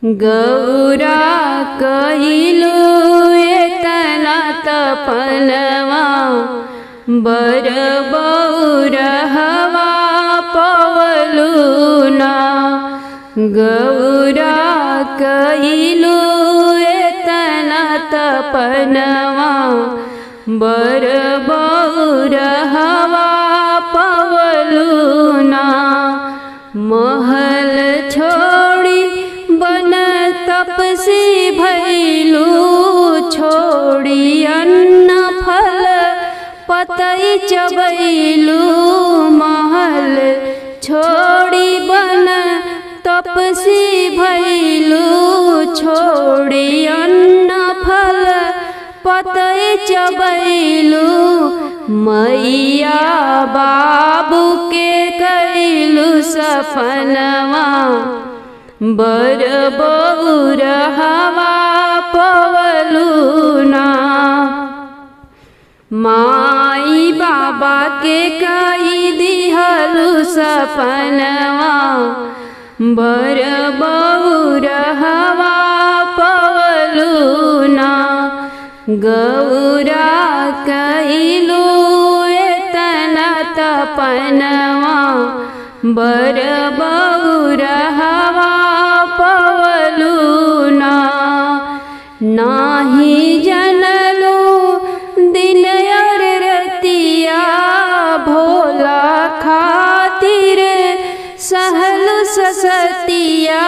गौरा कहिलु एतना तपनवा बर बौरहवा पवलु ना। गौरा कहिलु एतना तपनवा बर बौरहवा पवलु ना। महल छोड़ी बन तपसी भैलू छोड़ी अन्न फल पतई चबैलू। महल छोड़ी बन तपसी भैलू छोड़ी अन्न फल पतई चबैलू। मैया बाबू के कैलू सपनवा बर बौरहवा पवलु ना। माई बाबा के कई दिहलु सपनवा बर बौरहवा पवलु ना। गौरा कहिलु एतना तपनवा बर बौरहवा पवलु ना। नाही जनलु दिन और रतिया भोला खातिर सहलु ससतिया।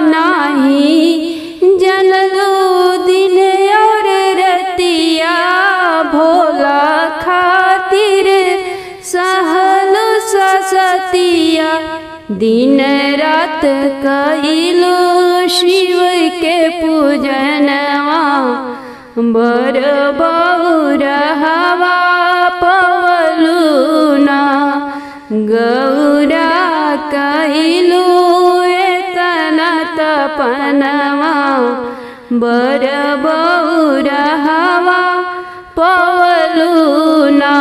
नाही जनलु दिन और रतिया भोला खातिर सहलु ससतिया। दिन रात कहिलु शिव के पूजनवा बर बौरहवा पवलु ना। गौरा कहिलु एतना तपनवा बर बौरहवा पवलु ना।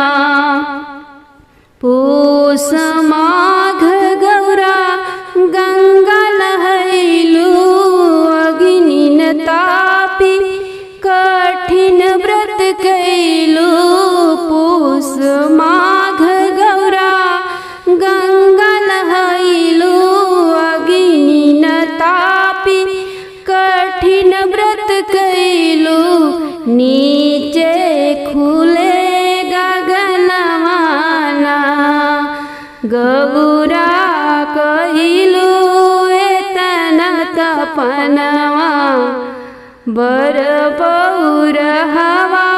पूस माघ गौरा गंगा नहैलू अग्नि तापी कठिन व्रत कैलू। पूस माघ गौरा गंगा नहैलू अग्नि तापी कठिन व्रत कैलू। नीचे खुले गगनवा ना। गौरा कहिलु एतना तपनवा बर बौरहवा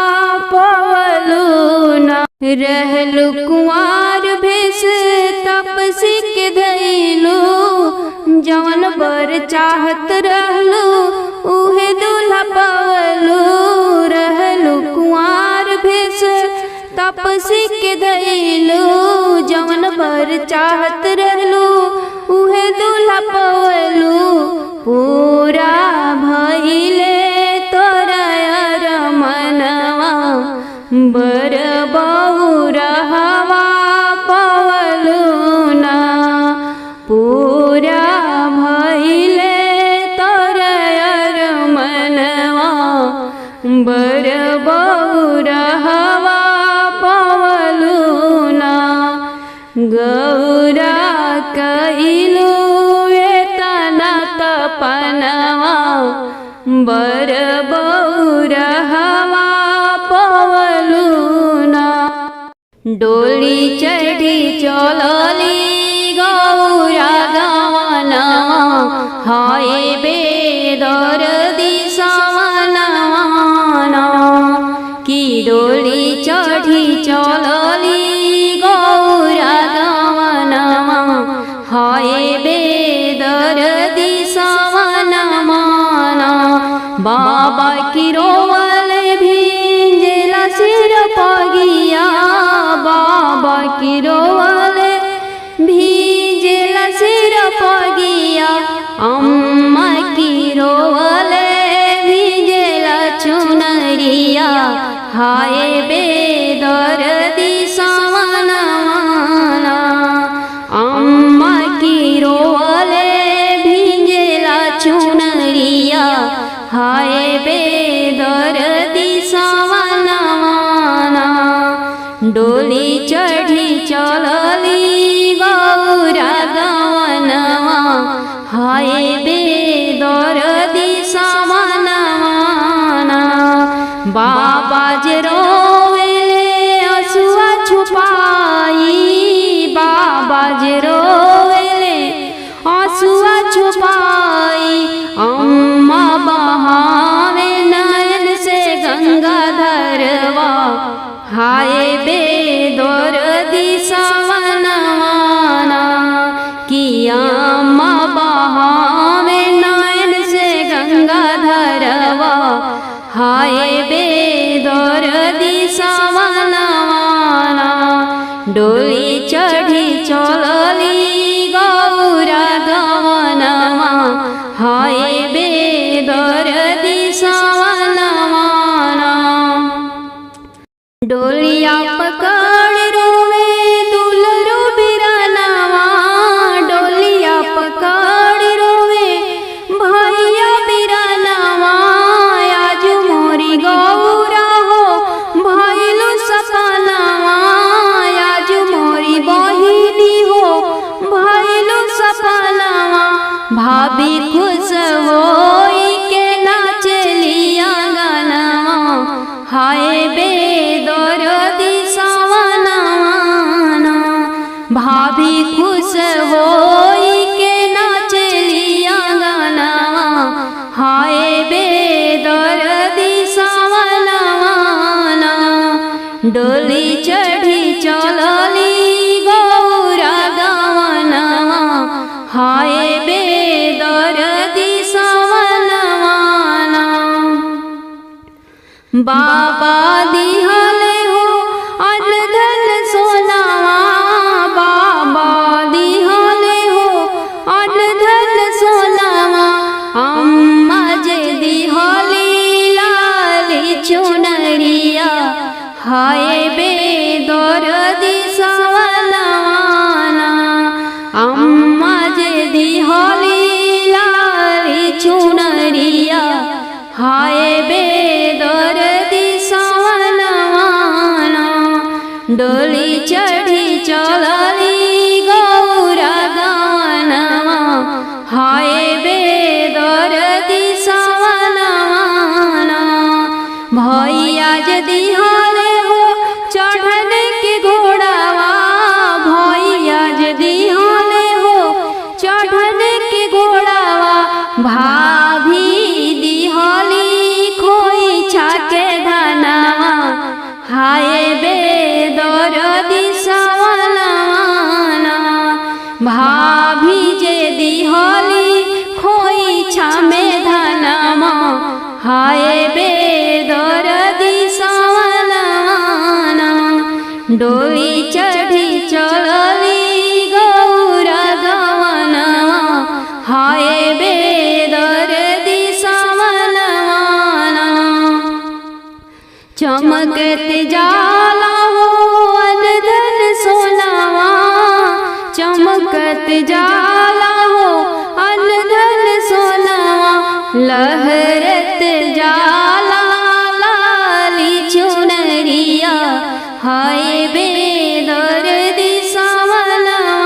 पवलु ना। रहलु कुंवार भेष तपसी के धैलू जवन बर चाहत रहलू उहे दूल्हा पवलू। रहलु कुंवार भेष तपसी के धैलू जवन बर चाहत रहलू उहे दूल्हा पवलू। पूरा भइले तोरा अरमनवा बर बौरहवा पवलु ना। पूरा भइले तोरा अरमनवा बर बौरहवा पवलु ना। गौरा कहिलु एतना तपनवा बर बौरहवा पवलु ना। डोली चढ़ी चलली गौरा गवनवा हाय बेदर्दी सवनवा ना। की डोली चढ़ी चलली गौरा गवनवा हाय बेदर्दी सवनवा ना। बाबा की रोवल भिंजला सिर पगिया। बाबा की रोवल भिंजला सिर पगिया। अम्मा की रोवल भिंजला चुनरिया हाय बेदर्दी सवनवा ना। अम्मा की रोवल भिंजला चुनरिया डोली चढ़ी चलली गौरा गवनवा हाय बेदर्दी सवनवा बाबा जे रोवेले असुआ छुपाई बाबा जे रोवेले आंसुआ छुपाई अम्मा बहावे नयन से गंगाधरवा हाय बेदर्दी सवनवा कि अम्मा बहावे नयन से गंगाधरवा हाय बेदर्दी सवनवा डोली चढ़ी चलली गौरा गवनवा हाय बेदर्दी सवनवा डोलिया पकड़ रोवे दुलरू बिरनवा डोलिया पकड़ रोवे भैया बिरनवा आज मोरी गौरा हो भइलु सपनवा आज मोरी बहिनी हो भइलु सपनवा भाभी खुश होई के नाचली आंगनवा हाय बेदर्दी सवनवा भाभी खुश होई के नाचली आंगनवा हाय बेदर्दी सवनवा डोली चढ़ी चलली गौरा गवनवा हाय बेदर्दी सवनवा बाबा दिहले हो अनधन सोनावा बाबा दिहले हो अनधन सोनावा अम्मा जे दिहली लाली चुनरिया हाय बेदर्दी सवनवा अम्मा जे दिहली लाली चुनरिया हाय बेदर्दी सवनवा डोली चढ़ी चलली गौरा गवनवा हाय बेदर्दी सवनवा भैया जे दिहले हो चढ़न के घोड़ावा भैया जे दिहले हो चढ़न के घोड़ावा भाभी दिहली खोई छाके धनवा हाय बेदर्दी सवनवा भाभी जे दिहली खोई छामे धनवा हाय बेदर्दी सवनवा डोली चढ़ी चलली गौरा गवनवा हाय बेदर्दी सवनवा चमकत जाला हो अनधन सोनावा चमकत जाला हो अनधन सोनावा लहरत जाला लाली चुनरिया हाय बेदर्दी सवनवा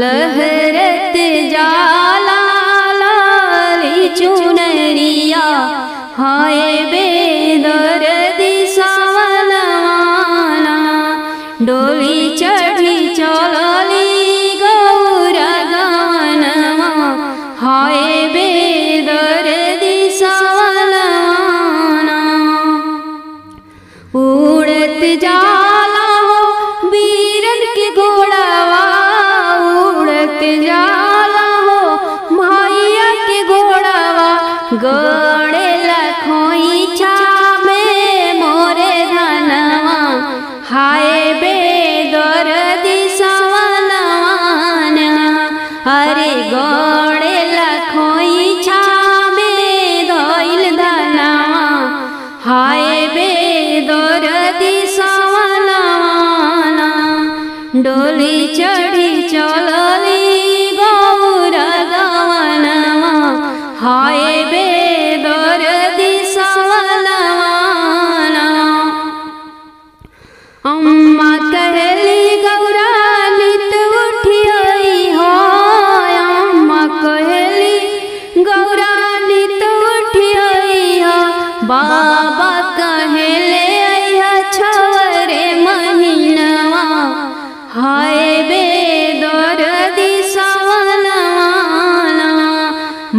लहरत जाला लाली चुनरिया हाय बेदर्दी सवनवा डोली चढ़ी चलली गौरा गवनवा हाय बेदर्दी सवनवा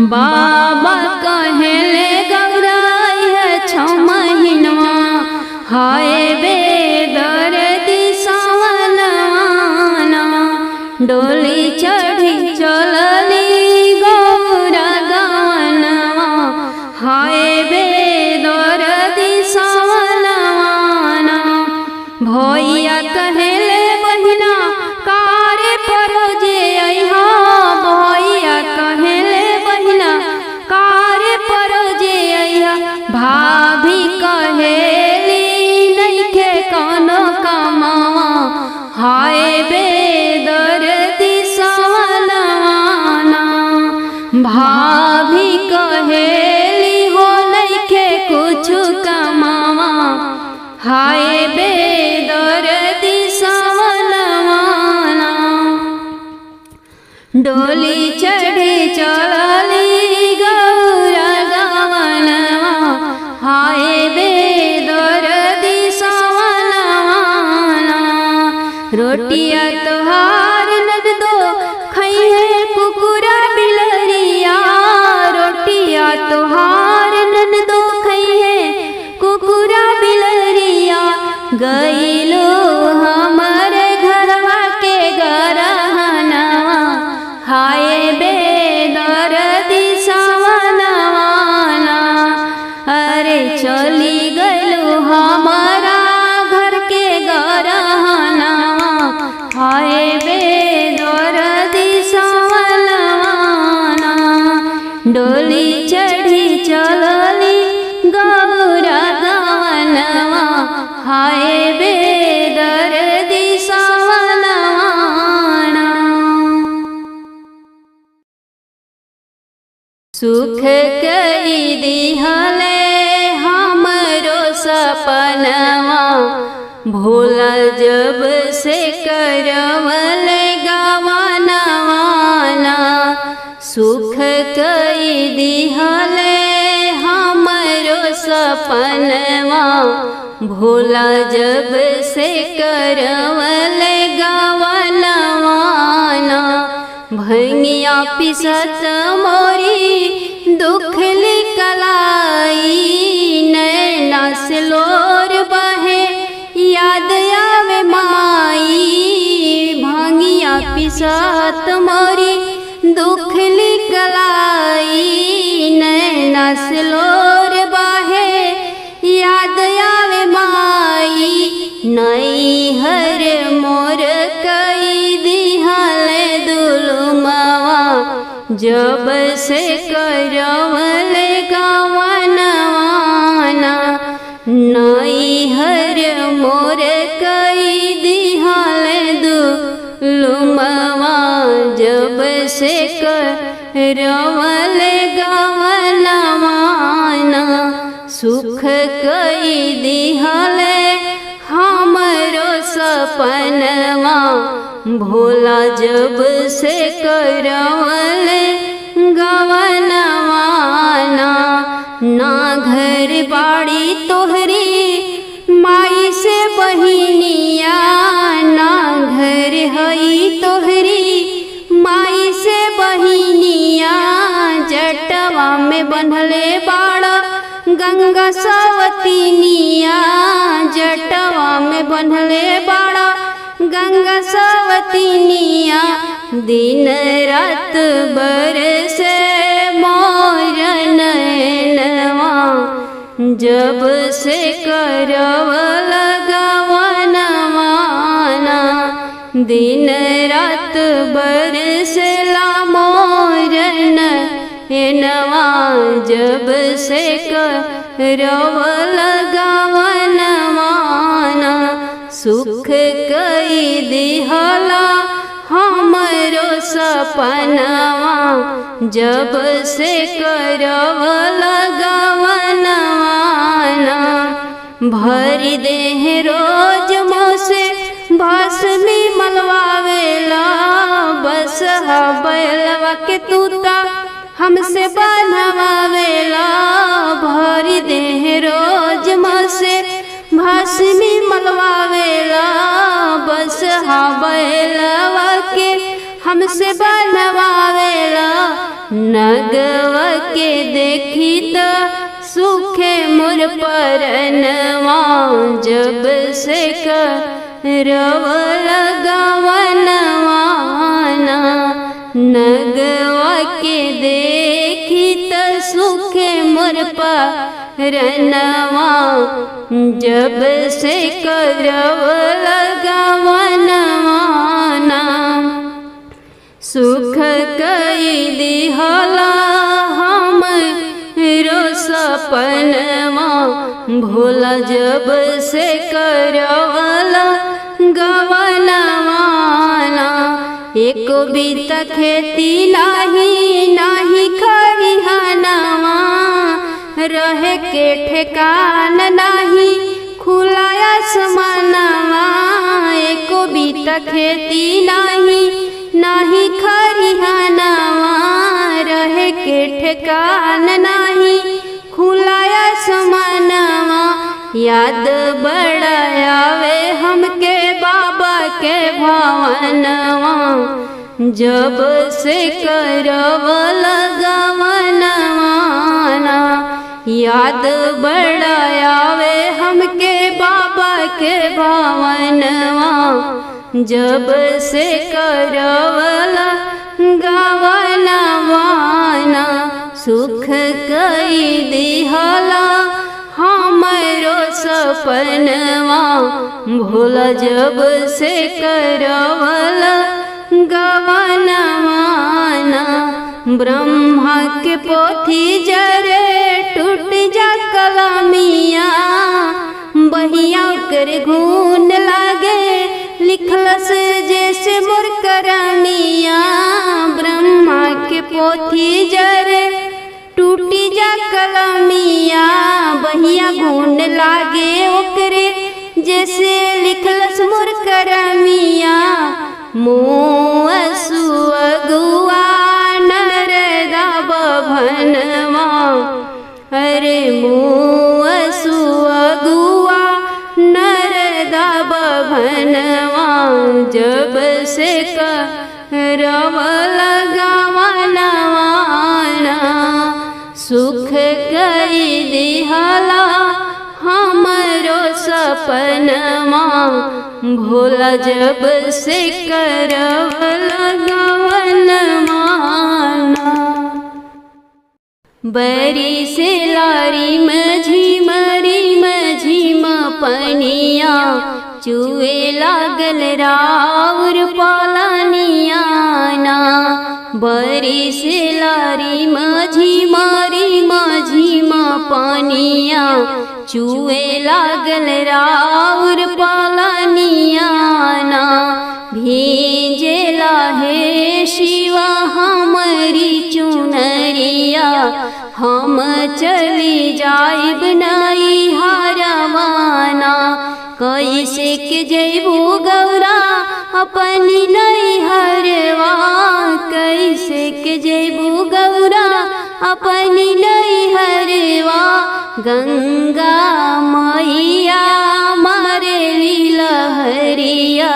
बाबा कहले गौरा यह 6 महीनवा हाय बेदर्दी सावनवाना डोली चढ़ी चलली गौरा गवनवा हाय बेदर्दी सावनवाना भैया कहले बहिना कारे परोजे अइहा भैया कहले बहिना कारे परोजे अइहा भाभी कहेली नइखे कोनो कमावा हाय बेदर्दी सावनवाना भाभी कहेली हो नइखे कुछु कमावा हाय बेदर्दी सावनवाना डोली चढ़े चलली गौरा गवनवा हाय बेदर्दी सावनवाना रोटिया तोहार ननदो खइहे कुकुरा बिलरिया रोटिया तोहार ननदो खइहे कुकुरा बिलरिया गइलो हमरे घरवा के गरहनवा हाय बेदर्दी सावनवाना अरे चली गइलो हमारा घर के गरहनवा हाय बेदर्दी सावनवाना डोली चढ़ी चलली गौरा गवनवा हाय बेदर्दी सावनवाना सुख कई दिहले हमरो सपनवा भोला जब से करवल गवनवाना सुख कई दिहले हमरो सपनवा भोला जब से करवल गवनवाना भंगिया पिसत मोरी दुख लिकलाई नैना से लोर बहे याद आवे माई भंगिया पिसत मोरी दुख लिकलाई नैना से लोर बहे याद आवे माई नैहर मोर कई दिहले दुलुमवा जब से करवल गवनवाना नैहर मोर कई दिहले दुलुमवा जब से करवल गवनवाना सुख कई दिहले हमरो सपनवा भोला जब से करवल गवनवाना ना घर बाड़ी तोहरी माई से बहिनिया ना घर हई तोहरी माई से बहिनिया जटवा में बंधले बाड़ा गंगा सवतीनिया जटवा में बंधले बाड़ा गंगा सवतीनिया दिन रात बरसे मोर नैनवा जब से करवल गवनवाना दिन रात बरसला मोर नैनवा जब से करवल गवनवाना सुख कई दिहला हमरो सपनवा जब से करवल गवनवाना भरी देह रोज मोसे भस्मी मलवावेला बस बैलवा के तूता हमसे बनवावेला भरी देह रोज मोसे भस्मी मलवावेला बस बैलवा के हमसे बनवावेला नगवा के देखी त सुखे मोर परनवा, जब से करवल गवनवा ना। नगवा के देखी त सुखे मोर परनवा, जब से करवल गवनवा ना। सुख कई दिहला हमरो सपनवा, भोला जब से करवला गवनवा ना। एको बीता खेती नाही खरिहनवा, रहे के ठेकान नाही खुला आसमानवा। एको बीता खेती नाही खरिहनवा, रहे के ठेकान नाही खुला आसमानवा। याद बड़ा आवे हमके बाबा के भवनवा, जब से करवल गवनवा ना। याद बड़ा आवे हमके बाबा के भवनवा, जब से करवल गवनवा ना। सुख कई दिहला हमरो सपनवा, भोला जब से करवल गवनवा ना। ब्रह्मा के पोथी जरे टूट जा कलमिया, बहिया कर घून लागे लिखलस जैसे मोर करमिया। ब्रह्मा के पोथी जरे टूटी जा कलमिया, बहिया घून लागे ओकरे जैसे लिखलस मोर करमिया। मुअसु अगुआ नरदा बभनवा, अरे मुअसु अगुआ नरदा बभनवा, जब से करवल गवनवा ना। सुख कई दिहला हमरो सपनवा, भोला जब से करवल गवनवा ना। बरी से लारी मझिम पनिया, चुए लागल राउर पालनिया ना। बरी से लारी मझिम पनिया, चुए लागल राउर पालनिया ना। भींजेला हे शिवा हमरी चुनरिया, हम चली जाइब नई हरवाना। कैसे के जैबू गौरा अपनी नई हरवा, कैसे के जैबू गौरा अपनी नई हरवा। गंगा मैया मारे लहरिया,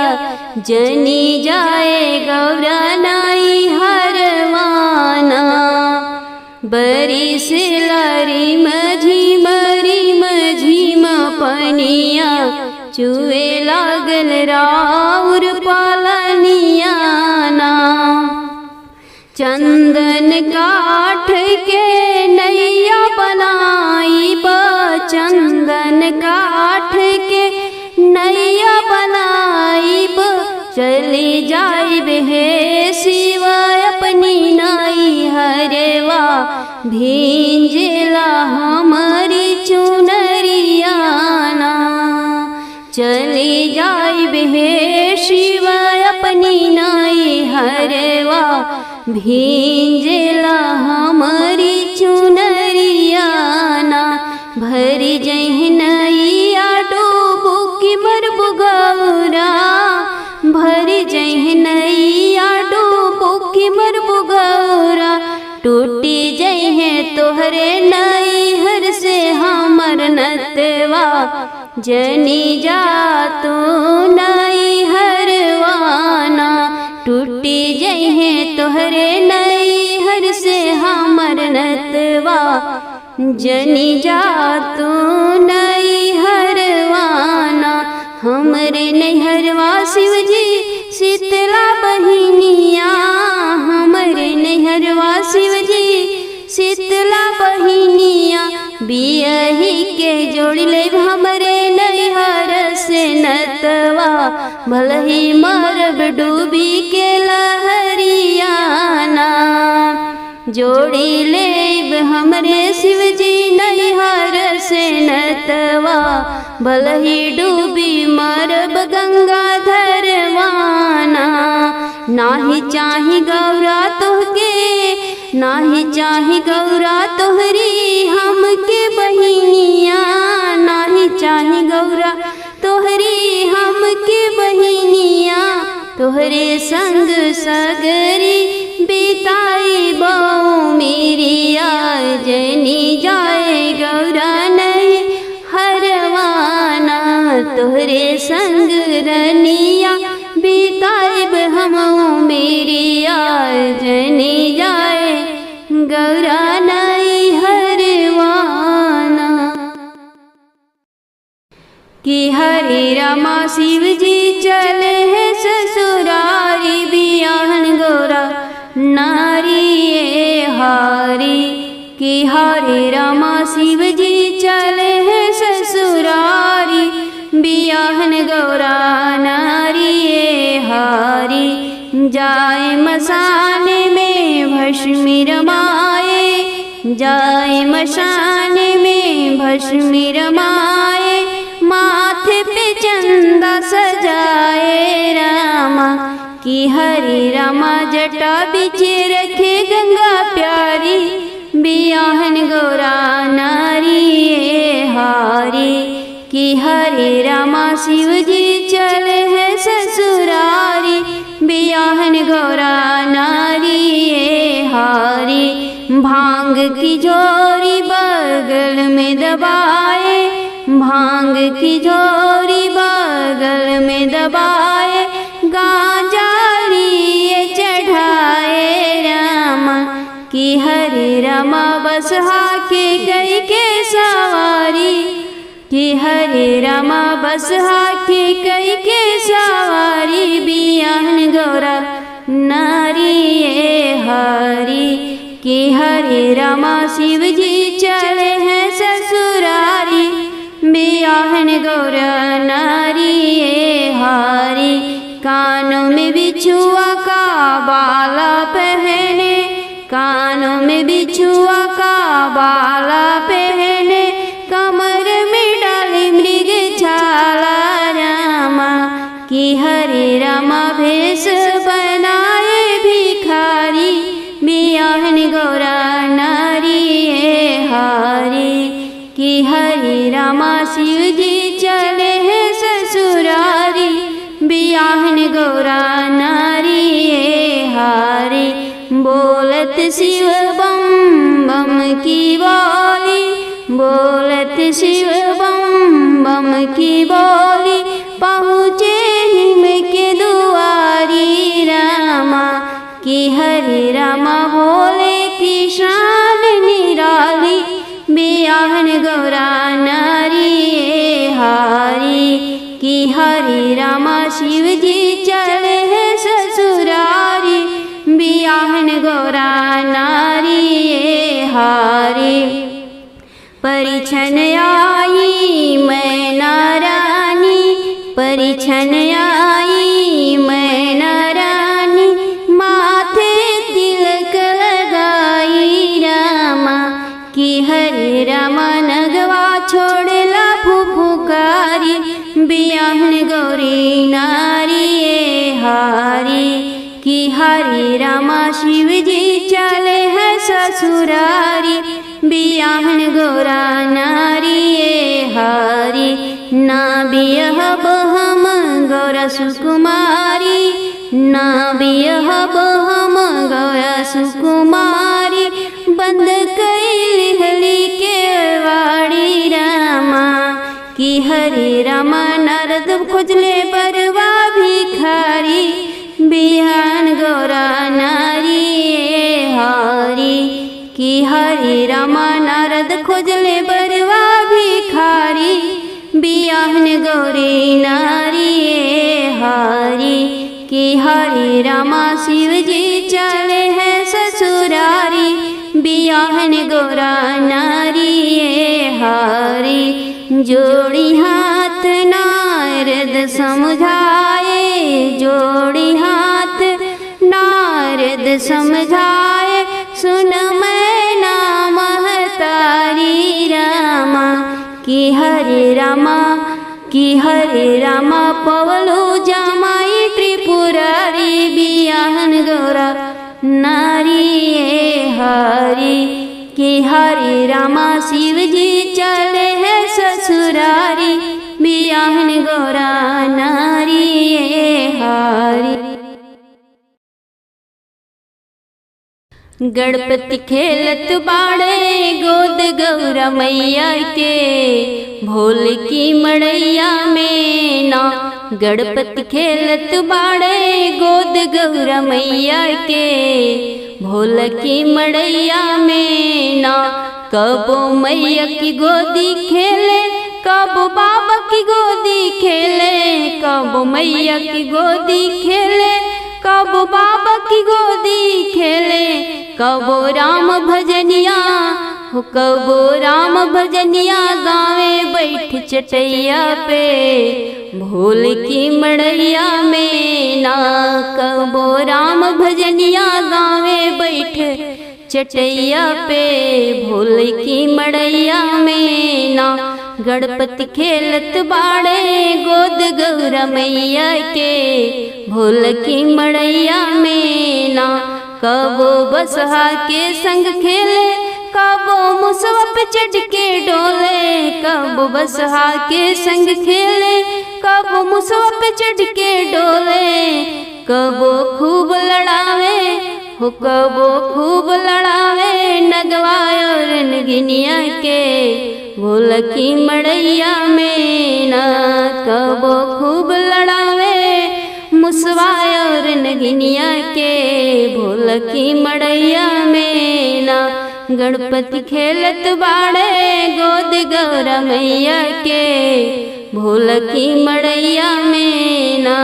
जनी जाए गौरा नई हरवाना। बरी से लारी मझिम पनिया, चुए लागल राउर पालनिया ना। चंदन काठ के नैया बनाइब, चंदन काठ के नैया बनाइब। चली जाइब हे शिव अपनी नई हरवा, भींजला हमारी चुनरिया ना। चली जाइब हे शिव अपनी नई हरवा, भींजला हमारी चुनरिया ना। भरी जहनैया डूबू की मरबू गौरा, भरी जहनैया डूबू की मरबू गौरा। टूटी जहे तोहरे नैहर से हमर नतवा, जनी जा तू नैहरवाना। टूटी जहे तोहरे नैहर से हमर नतवा जनी जा तू नैहरवाना। हमरे नैहरवा शिवजी शीतला बहिनिया, हमरे नैहरवा शिवजी शीतला बहिनिया। बियही के जोड़ ले हमरे नैहर से नतवा, भलही मरब डूबी के लहरियाना। जोड़ी लेब हमरे शिवजी नैहर से नतवा, भलही डूबी मरब गंगाधरवाना। नाही चाही गौरा तोहके, नाही चाही गौरा तोहरी हमके बहिनिया, नाही चाही गौरा तोहरी हमके बहिनिया। तोहरे संग सगरी बिताई बहु मेरी जनी जाए गौरा नैहरवाना। तोहरे संग रनिया बिताइब हम मेरी जनी जाए गौरा नैहरवाना। कि हरे रामा शिवजी चले है ससुरारी, बियाहन गौरा नारी हारी। कि हरे रामा शिवजी चले है ससुरारी, बियाहन गौरा नारी हारी। जाए मसाने में भस्म रमाए, जाए मशाने में भस्म रमाए। माथे पे चंदा सजाए रामा, कि हरे रामा जटा बिछे रखे गंगा प्यारी। बियाहन गौरा नारी हारी। कि हरे रामा शिवजी चले है ससुरारी, बियाहन गौरा नारी हारी। भांग की झोरी बगल में दबाए, भांग की झोरी बगल में दबाए। गांजा लिए चढ़ाए रामा, कि हरे रामा बसहा के गई के सवारी। कि हरे रामा बसहा के गई के सवारी, बियाहन गौरा नारी हारी। कि हरे रामा शिवजी चले हैं ससुरारी, बियाहन गौरा नारी हारी। कानों में बिछुआ का बाला पहने, कानों में बिछुआ का बाला पहने। कमर में डाली मृग छाला रामा, कि हरे रामा भेष बनाए भिखारी। बियाहन गौरा नारी हारी। कि हरे रामा शिवजी चले हैं ससुरारी, बियाहन गौरा नारी हारी। बोलत शिव बम बम की बोली, बोलत शिव बम बम की बोली। पहुँचे हिम के दुआरी रामा, कि हरे रामा भोले की शान निराली। बियाहन गौरा नारी हारी। कि हरे रामा शिवजी चले हैं ससुरारी, बियाहन गौरा नारी हारी। परिछन आई मैं नारानी, परिछन आई मैं नारानी। माथे तिलक लगाई रामा, कि हरे रामा नगवा छोड़ला फुफुकारी। बियाहन गौरी नारी हारी। कि हरे रामा शिवजी चले हैं ससुरारी, बियाहन गौरा नारी हारी। ना बियहब हम गौरा सुकुमारी, ना बियहब हम गौरा सुकुमारी। बंद कैल हली के वाड़ी रामा, कि हरे रामा नारद खोजले बरवा भिखारी। बियाहन गौरा नारी हारी। कि हरे रामा नारद खोजले बरवा भिखारी बियाहन गौरी नारी हारी कि हरे रामा शिव जी चले हैं ससुरारी बियाहन गौरा नारी हारी जोड़ी हाथ नारद समझाए जोड़ी हाथ नारद समझाए सुन मैं नाम महतारी रामा कि हरे रामा पवलो जमाई त्रिपुरारी बियाहन गौरा नारी हरि कि हरे रामा शिव जी चले हैं ससुरारी बियाहन गौरा नारी हरि। गणपति खेलत बाड़े गोद गौरा मैया के भोल की मड़ैया में ना गणपति खेलत बाड़े गोद गौरा मैया के भोल की मड़ैया में ना कबो मैया की गोदी खेले कबो बाबा की गोदी खेले कबो मैया की गोदी खेले कबो बाबा की गोदी खेले कबो राम भजनिया हो कबो राम भजनिया गावे बैठ चटैया पे भोल की मड़ैया में ना कबो राम भजनिया गावे बैठ चटैया पे भोल की मड़ैया में ना गणपति खेलत बाड़े गोद गौरा मैया के भोल की मड़ैया में ना कबो बसहा के संग खेले कबो मुसवा पे चढ़ के डोले कबो बसहा के संग खेले कबो मुसवा पे चढ़ के डोले कबो खूब लड़ावे हो कबो खूब लड़ावे नगवा और नगिनिया के भोल की मड़ैया में ना कबो खूब लड़ावे मुसवा और नगिनिया के भोल की मड़ैया में ना गणपति खेलत बाड़े गोद गौरा मैया के भोल की मड़ैया में ना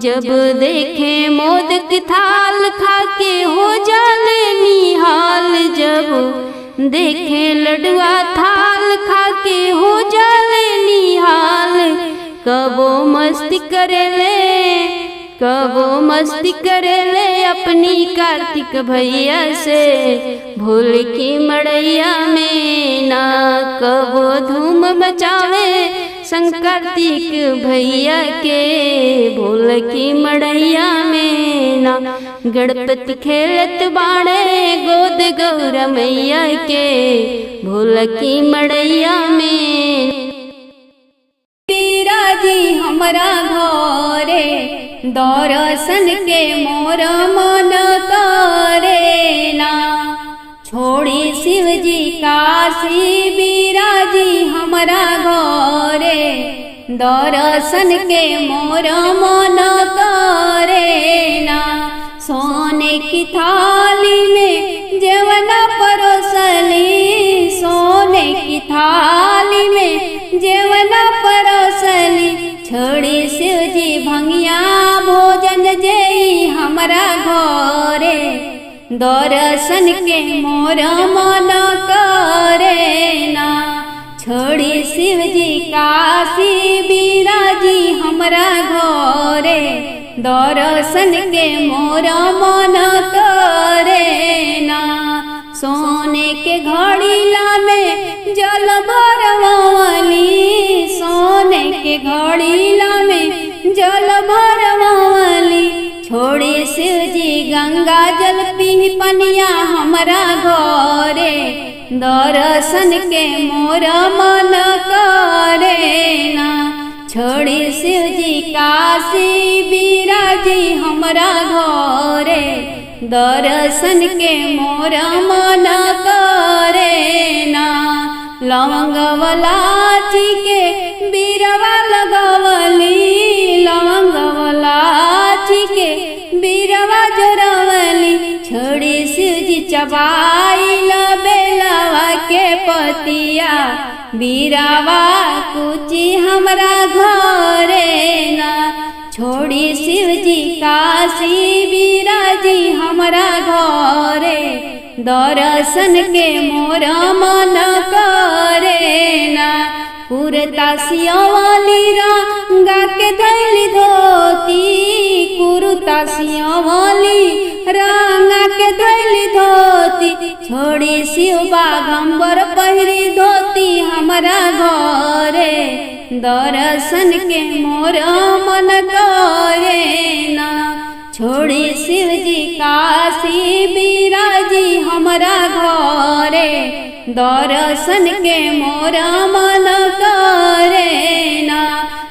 जब देखे मोदक थाल खाके हो जाले निहाल जब देखे लडुआ थाल खाके हो जाले निहाल कबो मस्ती करेले अपनी कार्तिक भैया से भोल की मड़ैया में ना कबो धूम मचावे संग कार्तिक भैया के भोल की मड़ैया में ना गणपति खेलत बाड़े गोद गौरा मैया के भोल की मड़ैया में जी हमरा घरे दर्शन के मोर मन करे ना छोड़ी शिव जी काशी बिराजी हमरा घरे दर्शन के मोर मन करे ना सोने की थाली में जेवना परोसली सोने की थाली में जेवना परोसली छोड़ी शिव जी भंगिया भोजन जेई हमरा घरे दर्शन के मोर मन करे ना छोड़ी शिव जी काशी बिराजी हमरा घरे दर्शन के मोर मन करे ना सोने के घड़ीला में जल भरवाली सोने के घड़ीला में जल भरवाली छोड़ी शिव जी गंगा जल पी पनिया हमरा घरे दर्शन के मोर मन करे ना छोड़ी शिव जी काशी बिराजी हमरा घरे दर्शन के मोर मन करे ना लवंग वलाची के बीरवा लगवली लवंग वलाची के बीरवा जरवली छोड़ी शिव जी चबाइला बतिया बीरावा कुची हमरा घरे ना। छोड़ी शिवजी काशी बिराजी हमरा घरे, दर्शन के मोर मन करे ना। कुरतासिया वाली रंगा के धैली धोती, कुरतासिया वाली रंगा के धैली धोती। छोड़ी शिव बागंबर पहिरी धोती हमरा घरे, दर्शन के मोर मन करे ना। छोड़ी शिवजी काशी बिराजी हमरा घरे, दर्शन के मोर मन करे ना।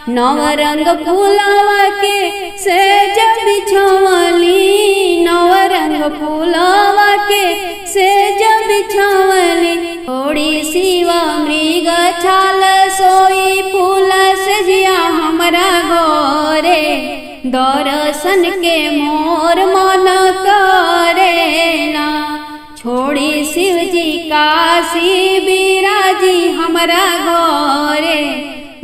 नवरंग फूलवा के सेज बिछवली, नवरंग फूलवा के सेज बिछवली। छोड़ी शिव मृग छाल सोई फूल सजिया हमरा घरे, दर्शन के मोर मन करे ना। छोड़ी शिवजी काशी बिराजी हमरा घरे,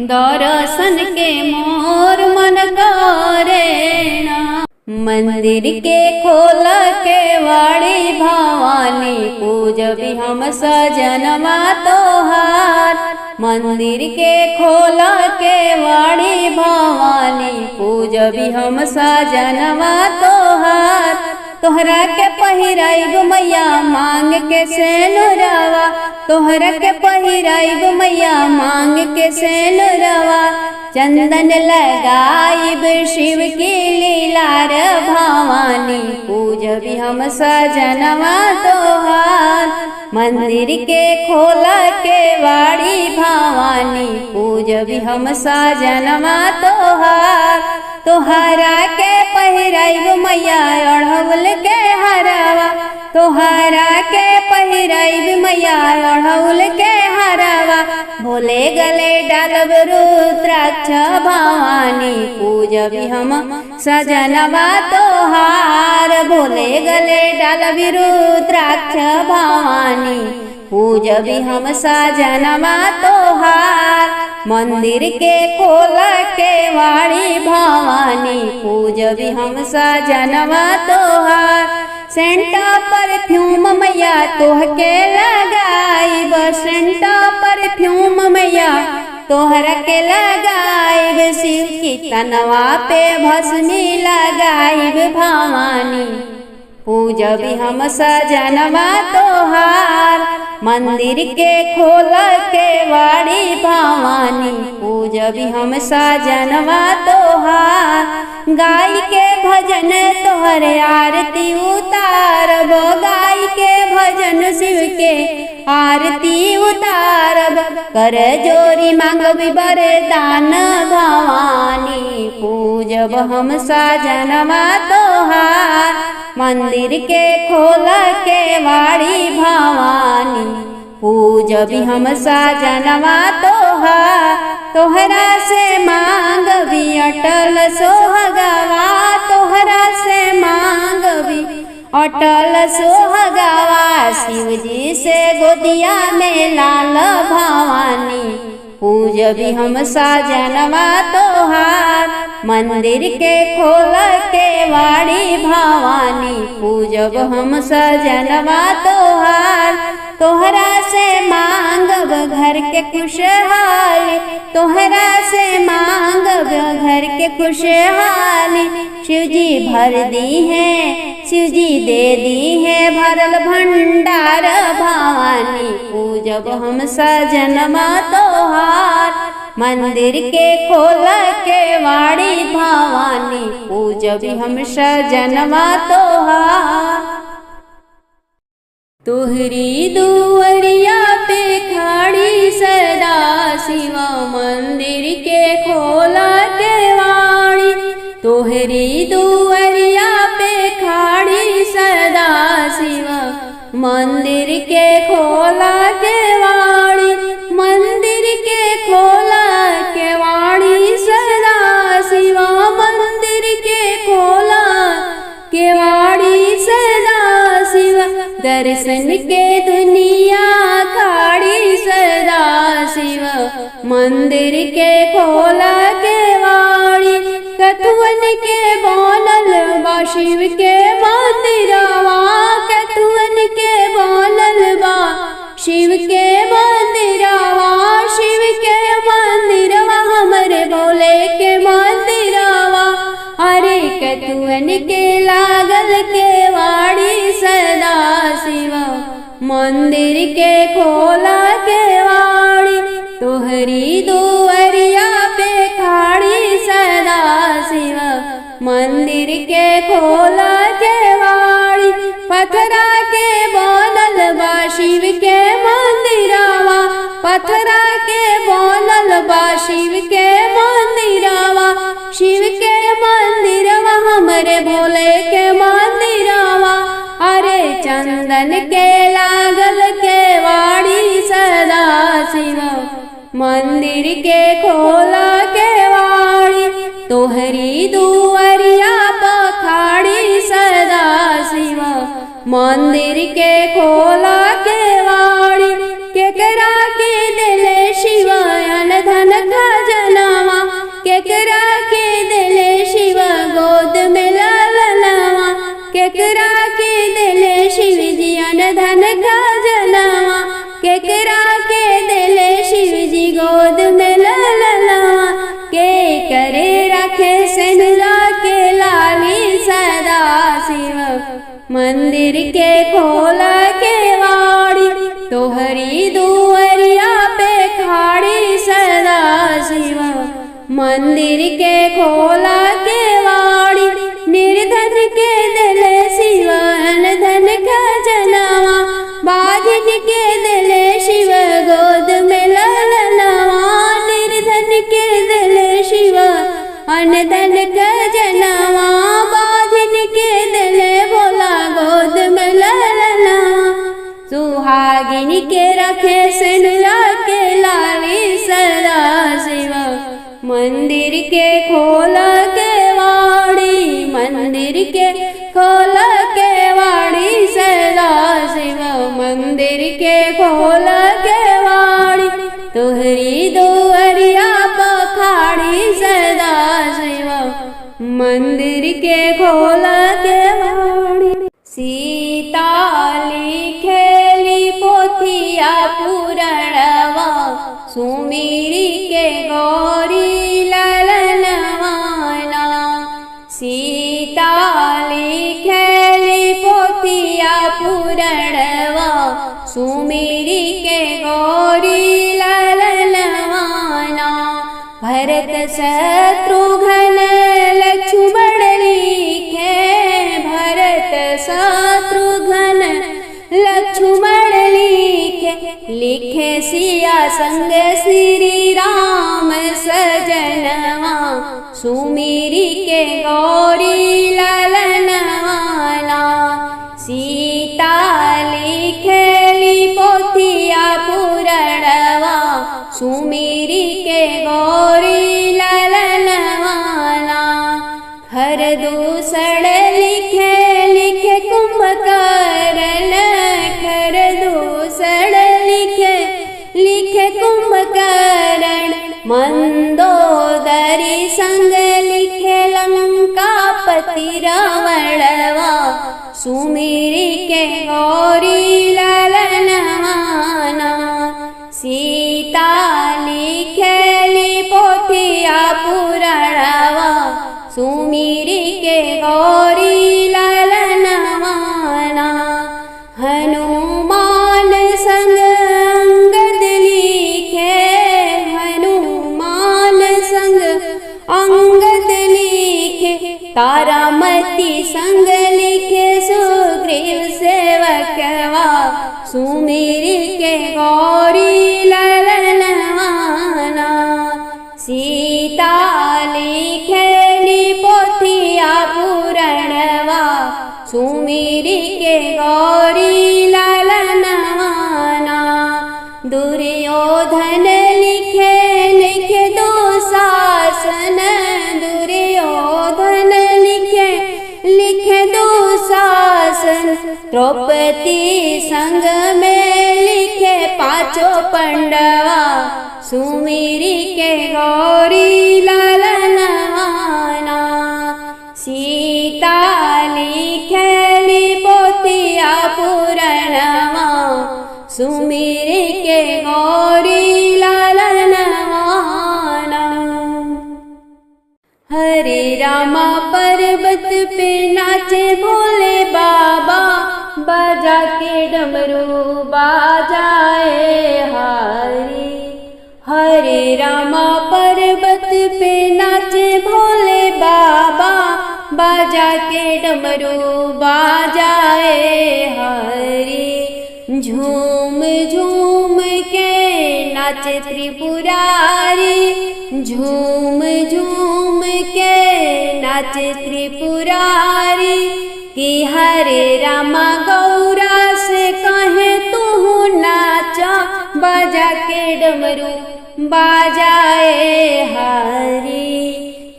दर्शन के मोर मन करे ना। मंदिर के खोल के वाड़ी भवानी, पूजबी हम सजनवा तोहार। मंदिर के खोल के वाड़ी भवानी, पूजबी हम सजनवा तोहार। तोहरा के पहिराइब मैया मांग के सेनुरवा, तोहरा के पहिराइब मैया मांग के सेनुरवा। चंदन लगाइब शिव की लीलार भवानी, पूजबी हम सजनवा तोहार। मंदिर के खोला के वाड़ी भवानी, पूजबी हम सजनवा तोहार। तोहरा के पहिराइब मैया अढ़ौल के हरवा, तोहरा के पहिराइब मैया अढ़ौल के हरवा। भोले गले डालब रुद्राक्ष भवानी, पूजबी हम सजनवा तोहार। भोले गले डालब रुद्राक्ष भवानी, पूजबी हम सजनवा तोहार। मंदिर के खोल के वाड़ी भवानी, पूजबी हम सजनवा तोहार। सेंटा परफ्यूम मैया तोहके लगाइब, सेंटा परफ्यूम मैया तोहरा के लगाइब। शिव की तनवा पे भस्मी लगाइब भवानी, पूजबी हम सजनवा तोहार। मंदिर के खोल के वाड़ी भवानी, पूजबी हम सजनवा तोहार। गाय के भजन तोहरे आरती उतारब, गाय के भजन शिव के आरती उतारब। कर जोरी मांगब वरदान भवानी, पूजब हम सजनवा तोहार। मंदिर के खोल के वाड़ी भवानी, पूजबी हम सजनवा तोहार। तोहरा से मांगबी अटल सोहगवा, तोहरा से मांगबी अटल सोहगवा। शिवजी से गोदिया में लाल भवानी, पूजबी हम सजनवा तोहार। मंदिर के खोल के वाड़ी भवानी, पूजब हम सजनवा तोहार। तोहरा से मांगब घर के खुशहाली, तोहरा से मांगब घर के खुशहाली। शिवजी भर दी है, शिवजी दे दी है भरल भंडार भवानी, पूजब हम सजनवा तोहार। मंदिर के खोल के वाड़ी भवानी, पूजबी हम सजनवा तोहार। तोहरी दुअरिया पे खड़ी सदा शिवा, मंदिर के खोला के वाड़ी। तोहरी दुअरिया पे खड़ी सदा शिवा, मंदिर के खोला के वाड़ी। मंदिर के खोला के वाड़ी सदा शिवा, मंदिर के खोला के वाड़ी सदा शिवा। दर्शन के दुनिया खाड़ी मंदिर के खोला के वाड़ी, कथुअन के बनल बा शिव के मंदिरवा, कथुअन के बनल बा शिव के मंदिरवा, शिव के मंदिरवा हमरे भोले के मंदिरवा। अरे कथुअन के लागल के वाड़ी सदा शिव, मंदिर के खोला के वाड़ी, तोहरी दुअरिया पे खाड़ी सदा शिव, मंदिर के खोला के वाड़ी। पथरा के बनल बा शिव के मंदिरवा, पथरा के बनल बा शिव के मंदिरवा, शिव के मंदिरवा हमरे भोले के मंदिरवा। अरे चंदन के लागल के वाड़ी सदा शिव, मंदिर के खोला के वाड़ी, तोहरी दुअरिया पखाड़ी सदा शिव, मंदिर के खोला के वाड़ी। केकरा के दिले शिव अन धन खजनवा, केकरा के दिले शिव गोद में ललनवा, केकरा के दिले शिव जी अन धन खजनवा, केकरा के दिले शिव जी गोद में ललनवा। के करे रखे सेनुरा के लाली सदा शिव, मंदिर के खोला के वाड़ी, तोहरी दुअरिया पे खाड़ी सदा शिव, मंदिर के खोला के वाड़ी। निर्धन के दिले शिव अन धन खजनवा, बाधिन के दिले शिव गोद में ललनवा, निर्धन के दिले शिव अन धन खजनवा, बाधिन के दिले भोला गोद में ललनवा। सुहागिन के रखे सिनुरा के लाली सदा शिव, मंदिर के खोला के वाड़ी, मंदिर के खोला के वाड़ी सदा शिव, मंदिर के खोला के वाड़ी, तोहरी दुअरिया पखाड़ी सदा शिव, मंदिर के खोला के वाड़ी। सीता लिखेली पोथिया पुरणवा, सुमिरी के गौरी ललनवाना, सीता लिखेली पोथिया पुरणवा, सुमिरी के गौरी ललनवाना। भरत शत्रुघ्न लक्ष्मण लिखे, भरत शत्रुघ्न लक्ष्मण लिखे, लिखे सिया संग श्री राम सजनवा, सुमिरी के गौरी ललनवाना। सीता लिखेली पोथिया पुरणवा, सुमिरी के गौरी ललनवाना। हर दूसर लिखे लिखे कुंभकर्ण, हर दूसर लिखे लिखे कुंभकर्ण, मंदोदरी संग लिखे लंकापति रावणवा, सुमिरी के गौरी ललनवाना। सीता लिखेली पोथिया पुरणवा, सुमिरी के गौरी ललनवाना। हनुमान संग अंगद लिखे, हनुमान संग अंगद लिखे, तारामती संग लिखे सुग्रीव सेवकवा, सुमिरी के गौरी ललनवाना। सीता लिखेली पोथिया पुरणवा, सुमिरी के गौरी ललनवाना। दुर्योधन लिखे लिखे दुशासन, दुर्योधन लिखे लिखे दुशासन, द्रौपदी संग में लिखे पांचों पांडवा, सुमिरी के गौरी लालनवाना सीता लिखेली पोतिया पुरणवा सुमिरी के गौरी लालनवाना। हरे रामा पर्वत पे नाचे भोले बाबा बजा के डमरू बाजाए हरी। हरे रामा पर्वत पे नाचे भोले बाबा बजा के डमरू बाजाए हरी। झूम झूम के नाचे त्रिपुरारी झूम झूम के नाचे त्रिपुरारी कि हरे रामा गौरा से कहे तू नाचा बजा के डमरू बाजाए हरी।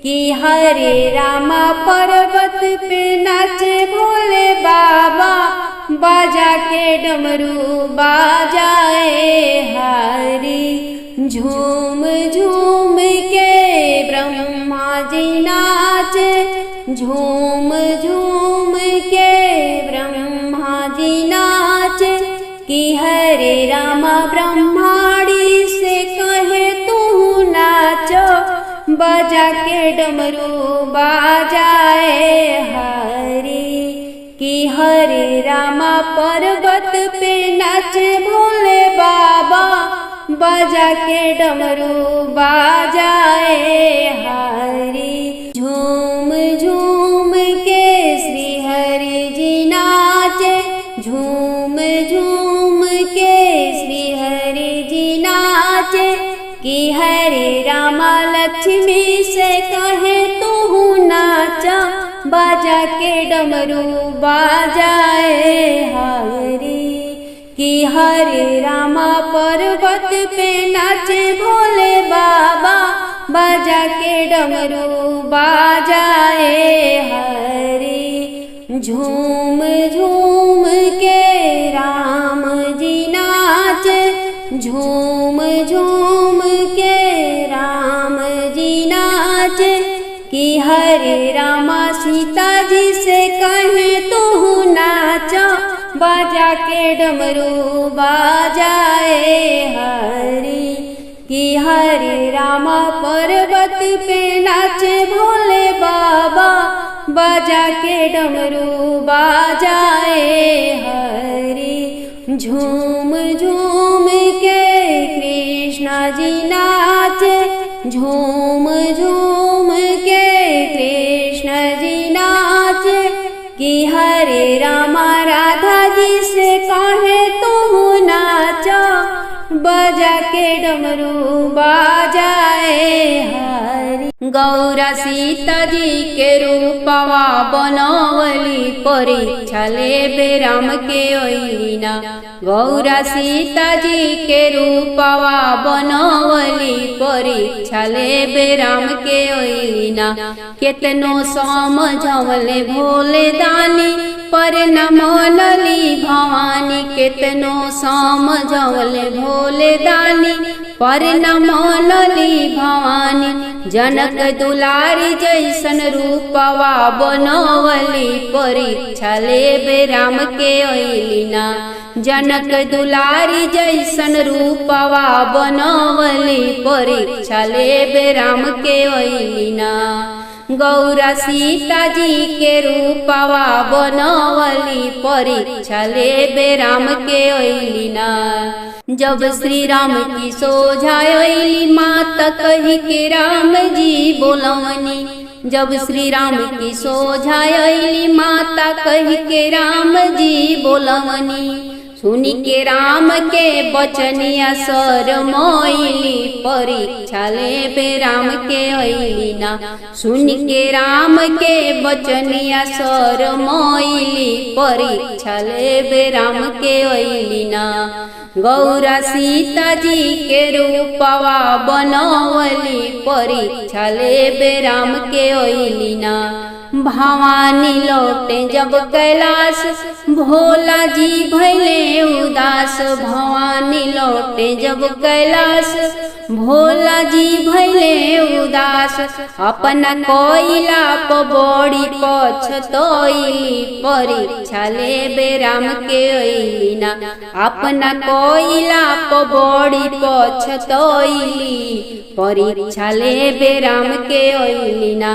कि हरे रामा पर्वत पे नाचे भोले बाबा बजा के डमरू बाजाए हरी। झूम झूम के ब्रह्मा जी नाचे झूम झूम के ब्रह्मा जी नाचे कि हरे रामा ब्रह्माणी से कहे तू नाचो बजा के डमरू बाजाए हरी। कि हरे रामा पर्वत पे नाचे भोले बाबा बजा के डमरू बाजाए हरी। झूम झूम के श्री हरि जी नाचे झूम झूम के श्री हरि जी नाचे कि हरे रामा लक्ष्मी से कहे तू नाचा बजा के डमरू बाजाए हरी। कि हरे रामा पर्वत पे नाचे भोले बाबा बजा के डमरू बाजाए हरी। झूम झूम के राम जी नाचे झूम झूम के राम जी नाचे कि हरे रामा सीता जी से कहे तू नाचा बजा के डमरू बाजाए हरी। कि हरे रामा पर्वत पे नाचे भोले बाबा बजा के डमरू बाजाए हरी। झूम झूम के कृष्णा जी नाचे झूम झूम के कृष्ण जी नाचे कि हरे रामा राधा जी से कहे तू नाचा बजा के डमरू बाजाए हरी। गौरा सीता जी के रूपवा बनवली परीक्षा लेबे राम के ओइलिना। गौरा सीता जी के रूपवा बनवली परीक्षा लेबे राम के ओइलिना। केतनो समझवले भोले दानी पर न मनली भवानी। केतनो समझवले भोले दानी पर न मनली भवानी। जनक दुलारी जैसन रूपवा बनवली परीक्षा लेबे राम के ओइलिना। जनक दुलारी जैसन रूपवा बनवली परीक्षा लेबे राम के ओइलिना। गौरा सीता जी के रूपवा बनवली परीक्षा लेबे राम के ओइलिना। जब श्री राम की सोझा ओइली माता कही के राम जी बोलवनी। जब श्री राम की सोझा ओइली माता कही के राम जी बोलवनी। सुनी के राम के बचनिया सर मोइली परीक्षा लेबे राम के ओइलिना। सुन के राम के बचनिया सर मोइली परीक्षा लेबे राम के ओइलिना। गौरा सीता जी के रूपवा बनवली परीक्षा लेबे राम के ओइलिना। भवानी लौटे जब कैलाश भोला जी भैले उदास। भवानी लौटे जब कैलाश भोला जी भैले उदास अपना कोइला प बड़ी पछतोइली परीक्षा लेबे राम के अइलीना अपना कोइला प बड़ी पछतोइली परीक्षा लेबे राम के अइलीना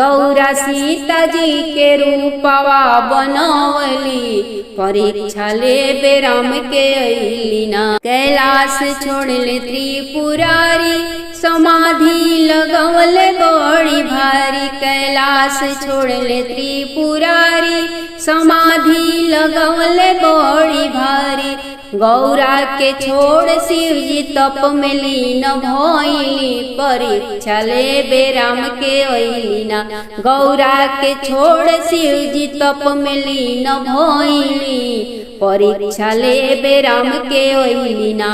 गौरा सीता जी के रूपवा बनवली परीक्षा लेबे राम के अइलीना कैलाश छोड़ले त्रिपुरारी समाधि लगवले बड़ी भारी कैलाश छोड़ले त्रिपुरारी समाधि लगवले बड़ी भारी गौरा के छोड़ शिव जी तप में लीन भइली परीक्षा लेबे राम के अइलीना गौरा के छोड़ शिव जी तप में लीन भइली परीक्षा लेबे राम के अइलीना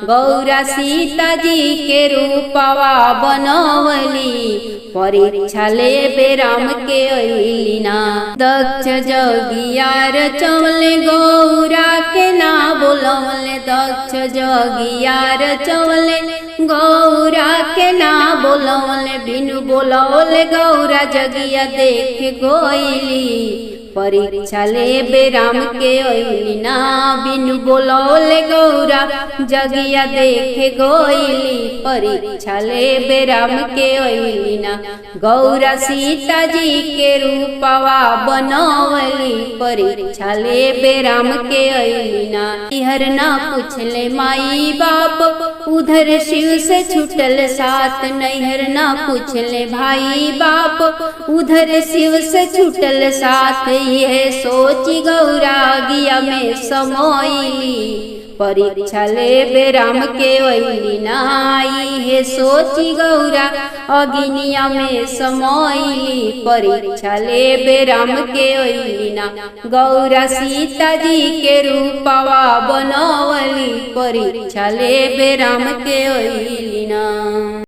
गौरा सीता जी के रूपवा बनवली परीक्षा लेबे राम के अइलीना दक्ष जगियार चवले गौरा के ना बोलवले दक्ष जगियार चवले गौरा के ना बोलवले बिनु बोलवले गौरा जगिया देख गोइली परीक्षा लेबे राम के अइलीना बिनु बोलवले गौरा जगिया देखे गोइली परीक्षा लेबे राम के अइलीना गौरा सीता जी के रूपवा बनवली परीक्षा लेबे राम के अइलीना इहर ना पूछले माई बाप उधर शिव से छूटल साथ नैहर ना पूछले भाई बाप उधर शिव से छूटल साथ यह सोची गौरा गिया में समोइली परीक्षा लेबे राम के अइलीना इहे सोची गौरा अगिनिया में समोइली परीक्षा लेबे राम के अइलीना गौरा सीता जी के रूपवा बनवली परीक्षा लेबे राम के अइलीना।